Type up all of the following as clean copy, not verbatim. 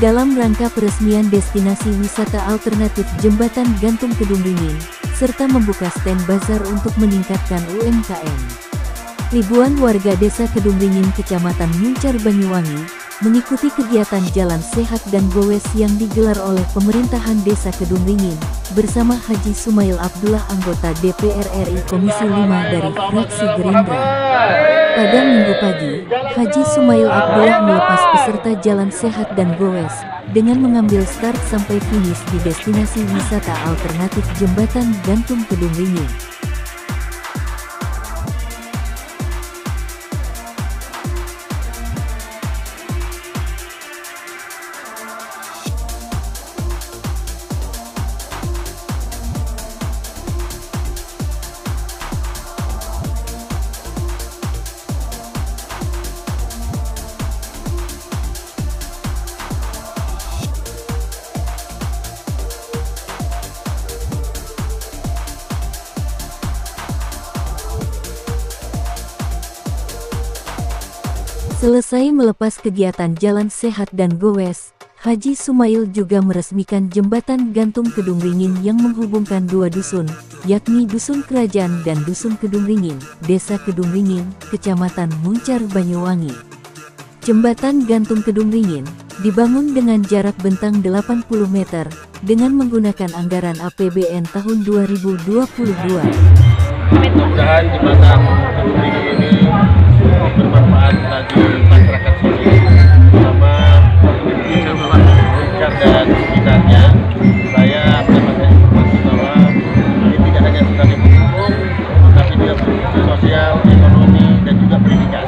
Dalam rangka peresmian destinasi wisata alternatif Jembatan Gantung Kedung Ringin, serta membuka stand bazar untuk meningkatkan UMKM. Ribuan warga desa Kedung Ringin, Kecamatan Muncar, Banyuwangi, mengikuti kegiatan Jalan Sehat dan Gowes yang digelar oleh pemerintahan desa Kedung Ringin, bersama Haji Sumail Abdullah, anggota DPR RI Komisi 5 dari fraksi Gerindra. Pada Minggu pagi, Haji Sumail Abdullah melepas peserta Jalan Sehat dan Gowes, dengan mengambil start sampai finish di destinasi wisata alternatif Jembatan Gantung Kedung Ringin. Selesai melepas kegiatan Jalan Sehat dan Gowes, Haji Sumail juga meresmikan Jembatan Gantung Kedung Ringin yang menghubungkan dua dusun, yakni Dusun Kerajaan dan Dusun Kedung Ringin, Desa Kedung Ringin, Kecamatan Muncar, Banyuwangi. Jembatan Gantung Kedung Ringin dibangun dengan jarak bentang 80 meter dengan menggunakan anggaran APBN tahun 2022. Mudah-mudahan jembatan Kedung Ringin ini bermanfaat bagi masyarakat sini, terutama Muncar dan sekitarnya. Saya mendapatkan informasi bahwa ini tidak hanya sebagai penghubung, tapi juga berfungsi sosial, ekonomi, dan juga pendidikan.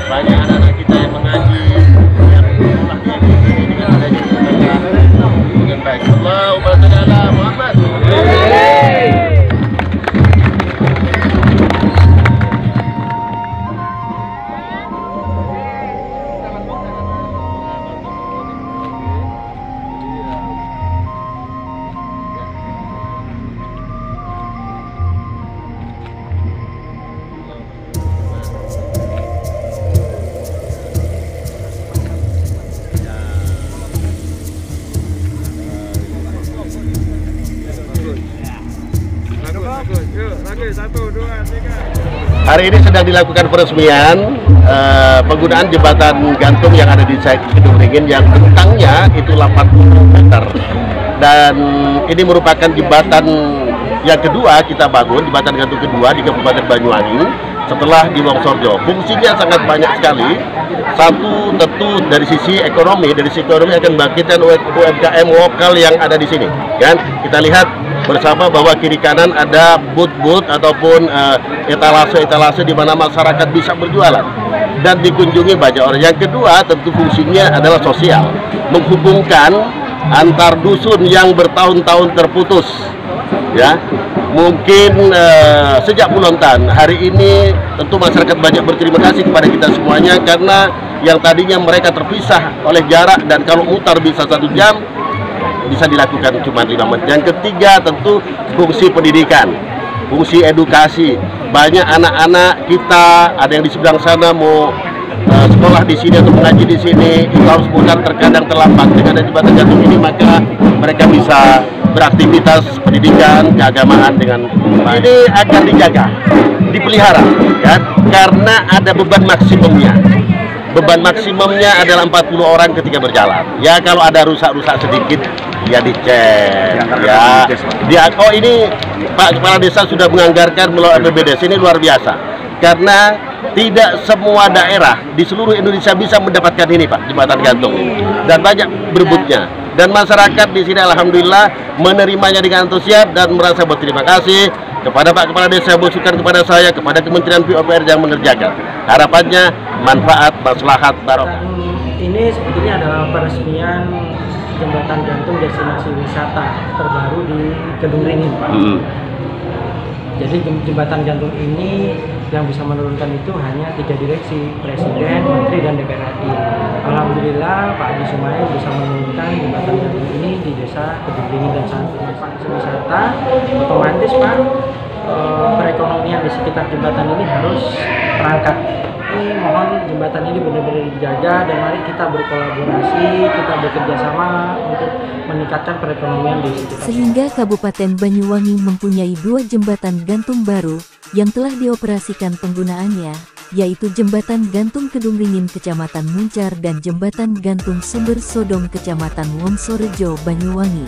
Banyak anak-anak kita yang mengaji, yang sekolah di sini dengan adanya jembatan dengan baik. Allahumma shalli ala Muhammad. Hari ini sedang dilakukan peresmian penggunaan jembatan gantung yang ada di Kedung Ringin yang bentangnya itu 80 meter, dan ini merupakan jembatan yang kedua kita bangun, jembatan gantung kedua di Kabupaten Banyuwangi setelah di Wonosobo. Fungsinya sangat banyak sekali. Satu, tentu dari sisi ekonomi akan membangkitkan UMKM lokal yang ada di sini. Kan kita lihat bersama bahwa kiri kanan ada booth-booth ataupun etalase-etalase di mana masyarakat bisa berjualan dan dikunjungi banyak orang. Yang kedua, tentu fungsinya adalah sosial, menghubungkan antar dusun yang bertahun-tahun terputus. Ya, mungkin sejak bulan tahun hari ini tentu masyarakat banyak berterima kasih kepada kita semuanya, karena yang tadinya mereka terpisah oleh jarak dan kalau mutar bisa 1 jam bisa dilakukan cuma 5 menit. Yang ketiga, tentu fungsi pendidikan, fungsi edukasi. Banyak anak-anak kita, ada yang di seberang sana mau sekolah di sini atau mengaji di sini, itu harus putar terkadang terlambat. Dengan ada jembatan gantung ini maka mereka bisa beraktivitas pendidikan, keagamaan dengan baik. Ini akan dijaga, dipelihara, kan? Karena ada beban maksimumnya. Beban maksimumnya adalah 40 orang ketika berjalan. Ya kalau ada rusak-rusak sedikit, ya dicek. Ya, oh ini Pak Kepala Desa sudah menganggarkan melalui APBD. Ini luar biasa. Karena tidak semua daerah di seluruh Indonesia bisa mendapatkan ini, Pak, jembatan gantung ini. Dan banyak berebutnya. Dan masyarakat di sini alhamdulillah menerimanya dengan antusias dan merasa berterima kasih kepada Pak Kepala Desa, berusukan kepada saya, kepada Kementerian PUPR yang mengerjakan. Harapannya manfaat, maslahat, barokah. Ini sebetulnya adalah peresmian jembatan gantung destinasi wisata terbaru di Kedung Ringin, Pak. Jadi jembatan gantung ini yang bisa menurunkan itu hanya 3 direksi, Presiden, Menteri, dan DPR RI. Alhamdulillah Pak Haji Sumail bisa menurunkan jembatan gantung ini di desa Kedung Ringin dan Sangat wisata. Otomatis Pak, perekonomian di sekitar jembatan ini harus terangkat. Ini mohon jembatan ini benar-benar dijaga dan mari kita berkolaborasi, kita bekerja sama untuk meningkatkan perekonomian di sekitar. Sehingga Kabupaten Banyuwangi mempunyai 2 jembatan gantung baru yang telah dioperasikan penggunaannya, yaitu Jembatan Gantung Kedung Ringin Kecamatan Muncar dan Jembatan Gantung Sumber Sodong Kecamatan Wongsorejo, Banyuwangi.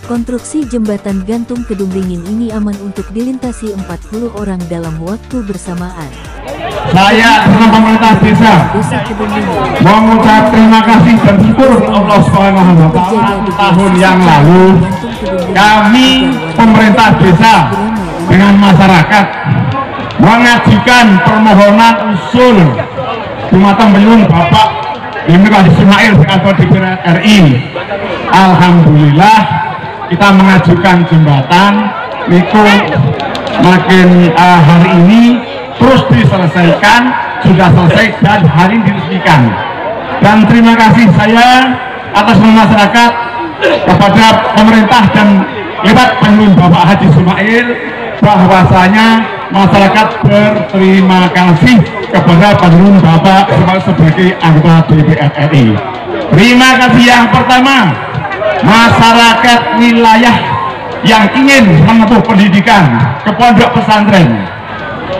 Konstruksi Jembatan Gantung Kedung Ringin ini aman untuk dilintasi 40 orang dalam waktu bersamaan. Saya dengan pemerintah desa mengucap terima kasih dan syukur Allah SWT. Tahun yang lalu kami pemerintah desa dengan masyarakat mengajukan permohonan usul Dumateng Belum Bapak Haji Ismail atau DPR RI. Alhamdulillah kita mengajukan jembatan itu makin hari ini terus diselesaikan, sudah selesai dan hari ini diresmikan. Dan terima kasih saya atas nama masyarakat kepada pemerintah dan lewat penun Bapak Haji Ismail bahwasanya masyarakat berterima kasih kepada penun Bapak Ismail sebagai anggota DPR RI. Terima kasih yang pertama masyarakat wilayah yang ingin menempuh pendidikan ke pondok pesantren.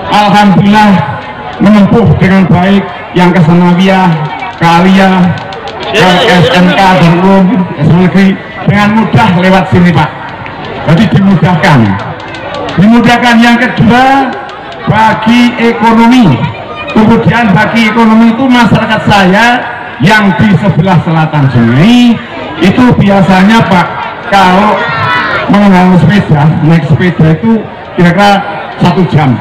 Alhamdulillah menempuh dengan baik yang ke Sanawiyah, ke Aliyah, ke SMK Darul Negeri dengan mudah lewat sini Pak. Jadi dimudahkan. Dimudahkan yang kedua bagi ekonomi. Kemudian bagi ekonomi itu masyarakat saya yang di sebelah selatan sungai itu biasanya Pak kalau mengenal sepeda, naik sepeda itu kira-kira 1 jam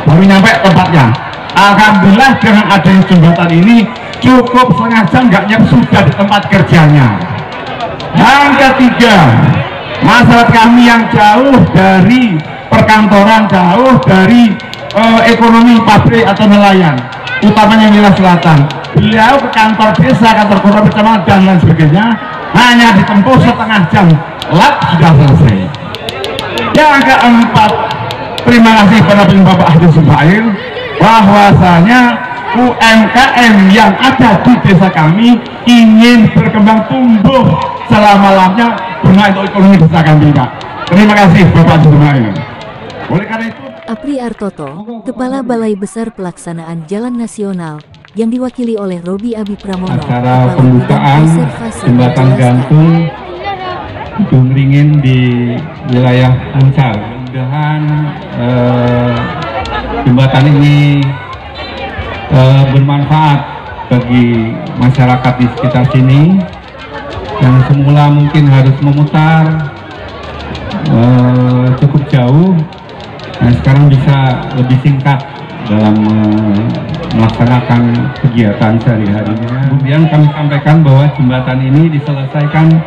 baru nyampe tempatnya. Alhamdulillah dengan adanya jembatan ini cukup setengah jam nggak nyampe sudah di tempat kerjanya. Yang ketiga, masyarakat kami yang jauh dari perkantoran, jauh dari ekonomi pabrik atau nelayan, utamanya wilayah selatan, beliau ke kantor desa, kantor kota kecamatan dan lain sebagainya hanya ditempuh setengah jam, lap sudah selesai. Yang keempat, terima kasih kepada Bapak Haji Ismail bahwasanya UMKM yang ada di desa kami ingin berkembang tumbuh selama-lamanya guna untuk ekonomi desa kami Pak. Terima kasih Bapak Haji Ismail. Oleh karena itu Apri Artoto, Kepala Balai Besar Pelaksanaan Jalan Nasional, yang diwakili oleh Robi Abi Pramono, acara pembukaan jembatan gantung Kedung Ringin di wilayah Muncar. Mudah-mudahan jembatan ini bermanfaat bagi masyarakat di sekitar sini yang semula mungkin harus memutar cukup jauh. Nah, sekarang bisa lebih singkat dalam melaksanakan kegiatan sehari-harinya. Kemudian kami sampaikan bahwa jembatan ini diselesaikan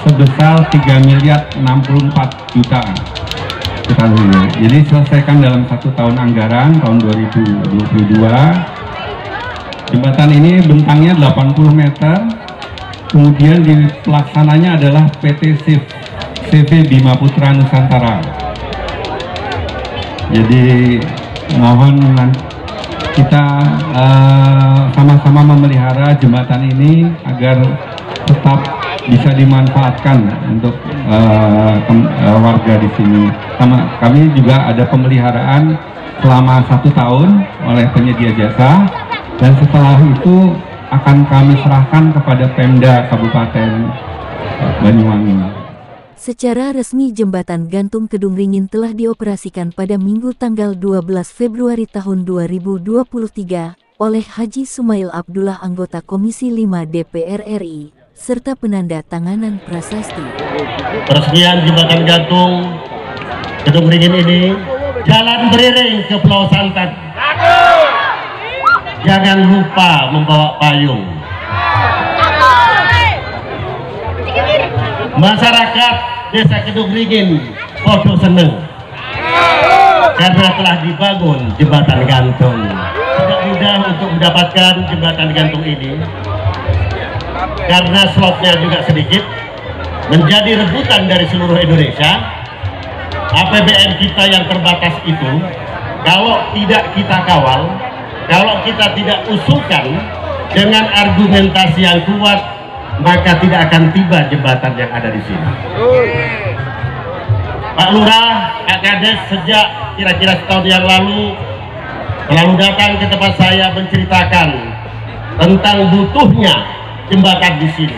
sebesar 3.064 juta. Jadi diselesaikan dalam 1 tahun anggaran tahun 2022. Jembatan ini bentangnya 80 meter. Kemudian di pelaksananya adalah PT CV Bima Putra Nusantara. Jadi mohon kita sama-sama memelihara jembatan ini agar tetap bisa dimanfaatkan untuk warga di sini. Kami juga ada pemeliharaan selama 1 tahun oleh penyedia jasa dan setelah itu akan kami serahkan kepada Pemda Kabupaten Banyuwangi. Secara resmi Jembatan Gantung Kedung Ringin telah dioperasikan pada Minggu tanggal 12 Februari tahun 2023 oleh Haji Sumail Abdullah anggota Komisi 5 DPR RI serta penanda tanganan prasasti. Peresmian Jembatan Gantung Kedung Ringin ini jalan beriring ke Pulau Santan. Jangan lupa membawa payung. Masyarakat Desa Kedung Ringin podo seneng karena telah dibangun jembatan gantung. Tidak mudah untuk mendapatkan jembatan gantung ini karena slotnya juga sedikit, menjadi rebutan dari seluruh Indonesia. APBN kita yang terbatas itu, kalau tidak kita kawal, kalau kita tidak usulkan dengan argumentasi yang kuat, maka tidak akan tiba jembatan yang ada di sini. Pak Lurah, Pak Kades sejak kira-kira setahun yang lalu selalu datang ke tempat saya menceritakan tentang butuhnya jembatan di sini.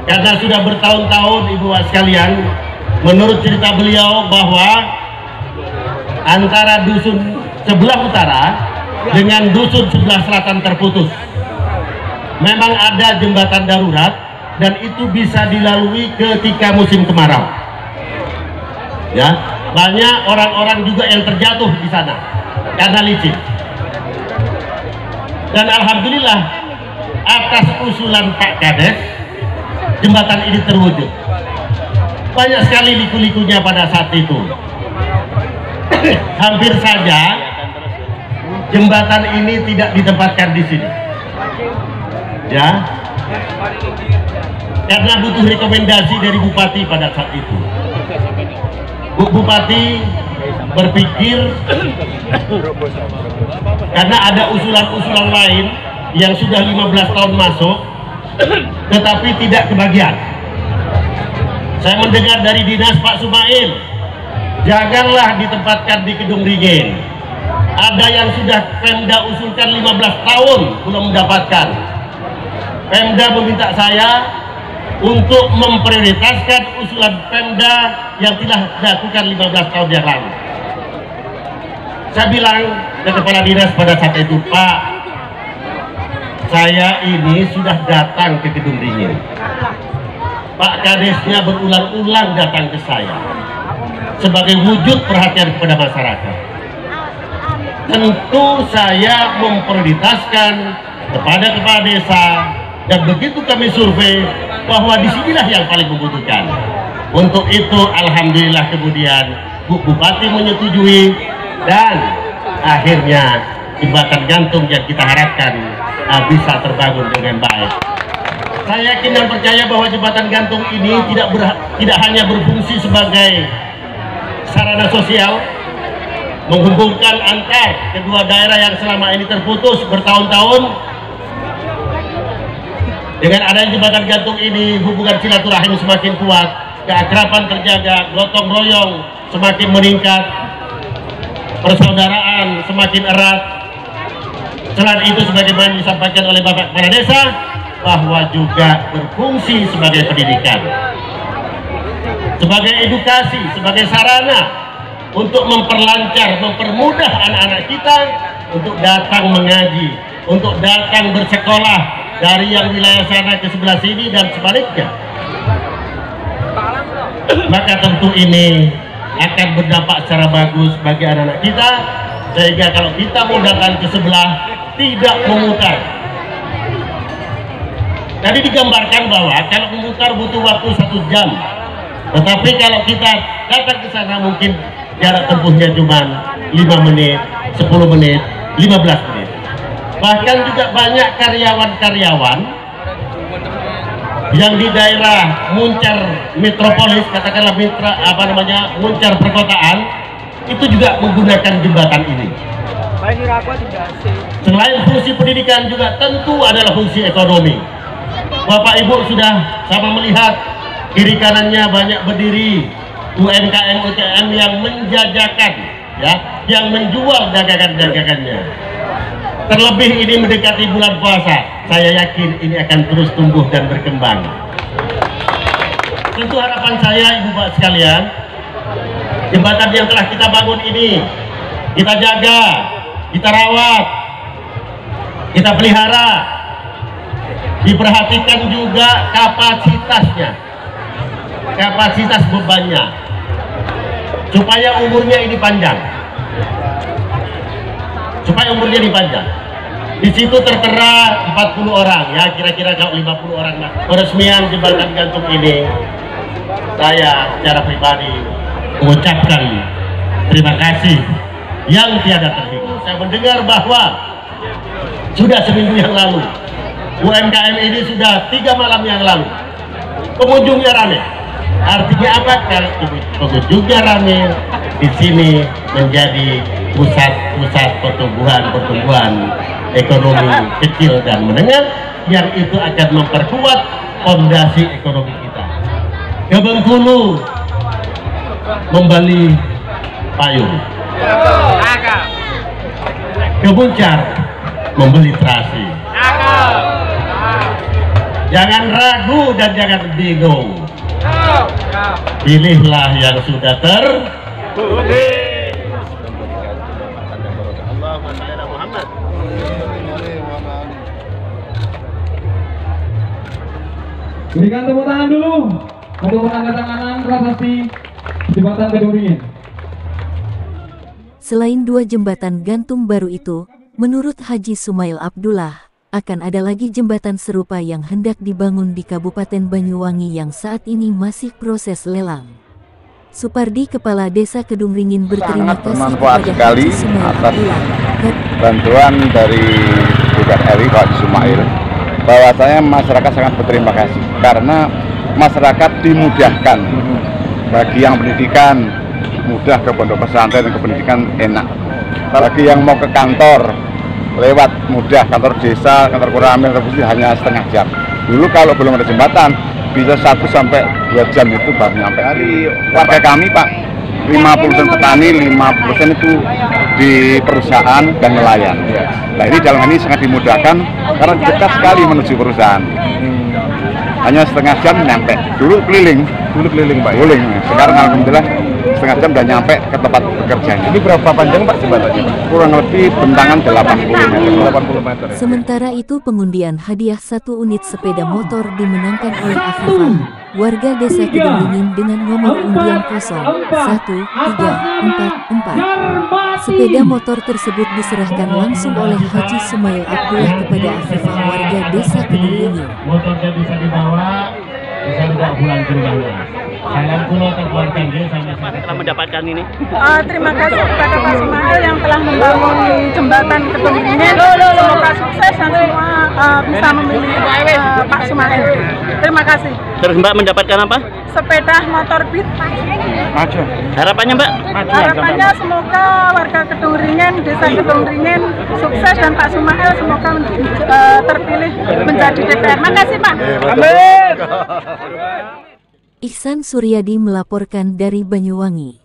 Karena sudah bertahun-tahun ibu sekalian, menurut cerita beliau bahwa antara dusun sebelah utara dengan dusun sebelah selatan terputus. Memang ada jembatan darurat dan itu bisa dilalui ketika musim kemarau. Ya, banyak orang-orang juga yang terjatuh di sana karena licin. Dan alhamdulillah atas usulan Pak Kades, jembatan ini terwujud. Banyak sekali liku-likunya pada saat itu. Hampir saja jembatan ini tidak ditempatkan di sini. Ya, karena butuh rekomendasi dari Bupati pada saat itu. Bu Bupati berpikir karena ada usulan-usulan lain yang sudah 15 tahun masuk tetapi tidak kebagian. Saya mendengar dari dinas Pak Sumail, janganlah ditempatkan di Kedung Ringin. Ada yang sudah Pemda usulkan 15 tahun belum mendapatkan. Pemda meminta saya untuk memprioritaskan usulan Pemda yang telah dilakukan 15 tahun yang lalu. Saya bilang ke kepala dinas pada saat itu, Pak, saya ini sudah datang ke Kedung Ringin. Pak Kadesnya berulang-ulang datang ke saya sebagai wujud perhatian kepada masyarakat. Tentu saya memprioritaskan kepada kepala desa, dan begitu kami survei bahwa disinilah yang paling membutuhkan. Untuk itu alhamdulillah kemudian Bu Bupati menyetujui dan akhirnya jembatan gantung yang kita harapkan bisa terbangun dengan baik. Saya yakin dan percaya bahwa jembatan gantung ini tidak hanya berfungsi sebagai sarana sosial menghubungkan antar kedua daerah yang selama ini terputus bertahun-tahun. Dengan adanya jembatan gantung ini, hubungan silaturahim semakin kuat, keakraban terjaga, gotong royong semakin meningkat, persaudaraan semakin erat. Selain itu, sebagaimana disampaikan oleh Bapak Kepala Desa, bahwa juga berfungsi sebagai pendidikan, sebagai edukasi, sebagai sarana untuk memperlancar, mempermudah anak-anak kita untuk datang mengaji, untuk datang bersekolah dari yang wilayah sana ke sebelah sini dan sebaliknya. Maka tentu ini akan berdampak secara bagus bagi anak-anak kita, sehingga kalau kita mau datang ke sebelah tidak memutar. Tadi digambarkan bahwa kalau memutar butuh waktu 1 jam, tetapi kalau kita datang ke sana mungkin jarak tempuhnya cuma 5 menit, 10 menit, 15 menit. Bahkan juga banyak karyawan-karyawan yang di daerah muncar metropolis, katakanlah muncar perkotaan, itu juga menggunakan jembatan ini. Selain fungsi pendidikan juga tentu adalah fungsi ekonomi. Bapak Ibu sudah sama melihat kiri kanannya banyak berdiri UMKM yang menjajakan, ya, yang menjual dagangan-dagangannya. Terlebih ini mendekati bulan puasa, saya yakin ini akan terus tumbuh dan berkembang. Tentu harapan saya, Ibu Bapak sekalian, jembatan yang telah kita bangun ini kita jaga, kita rawat, kita pelihara, diperhatikan juga kapasitasnya, kapasitas bebannya, supaya umurnya ini panjang. Supaya umurnya dipanjang. Di situ tertera 40 orang, ya kira-kira kalau 50 orang peresmian jembatan gantung ini. Saya secara pribadi mengucapkan terima kasih yang tiada terhingga. Saya mendengar bahwa sudah seminggu yang lalu UMKM ini sudah 3 malam yang lalu pengunjungnya ramai. Artinya apa? Kalau juga rame di sini menjadi pusat pertumbuhan ekonomi kecil dan menengah, yang itu akan memperkuat fondasi ekonomi kita. Ke Bengkulu membeli payung, ke Muncar membeli terasi. Jangan ragu dan jangan bingung, pilihlah yang sudah teruji. Berikan tepuk tangan dulu untuk penandatanganan prasasti Jembatan Kedung Ringin. Selain dua jembatan gantung baru itu, menurut Haji Sumail Abdullah, akan ada lagi jembatan serupa yang hendak dibangun di Kabupaten Banyuwangi yang saat ini masih proses lelang. Supardi, Kepala Desa Kedung Ringin, berterima kasih bermanfaat kepada sekali Haji Sumail atas Abdullah. bantuan dari DPR RI Pak Sumail, bahwasanya masyarakat sangat berterima kasih karena masyarakat dimudahkan bagi yang pendidikan mudah ke pondok pesantren dan ke pendidikan enak, bagi yang mau ke kantor lewat mudah, kantor desa, kantor Koramil, hanya setengah jam. Dulu kalau belum ada jembatan bisa 1 sampai 2 jam itu baru nyampe. Dari warga kami Pak, 50% petani, 50% itu di perusahaan dan nelayan. Nah ini dalam hal ini sangat dimudahkan karena dekat sekali menuju perusahaan. Hanya setengah jam nyampe. Dulu keliling Pak. Keliling. Sekarang alhamdulillah setengah jam udah nyampe ke tempat pekerjaan. Ini berapa panjang Pak jembatannya? Kurang lebih bentangan 80 meter. Sementara itu, pengundian hadiah 1 unit sepeda motor dimenangkan oleh Afifah, warga Desa Kedung Ringin dengan nomor undian 01344. Sepeda motor tersebut diserahkan langsung oleh Haji Sumail Abdullah kepada Afifah, warga Desa Kedung Ringin. Motornya bisa dibawa pulang ke rumahnya. Salam pulau terbuang tinggi sama telah mendapatkan ini. Terima kasih kepada Pak Sumail yang telah membangun jembatan Kedung Ringin. Semoga sukses dan semua bisa memilih Pak Sumail. Terima kasih. Terus Mbak mendapatkan apa? Sepeda motor Beat. Maju. Harapannya Mbak? Harapannya semoga warga Kedung Ringin, Desa Kedung Ringin sukses dan Pak Sumail semoga terpilih menjadi DPR. Makasih Pak. Amin. Ihsan Suryadi melaporkan dari Banyuwangi.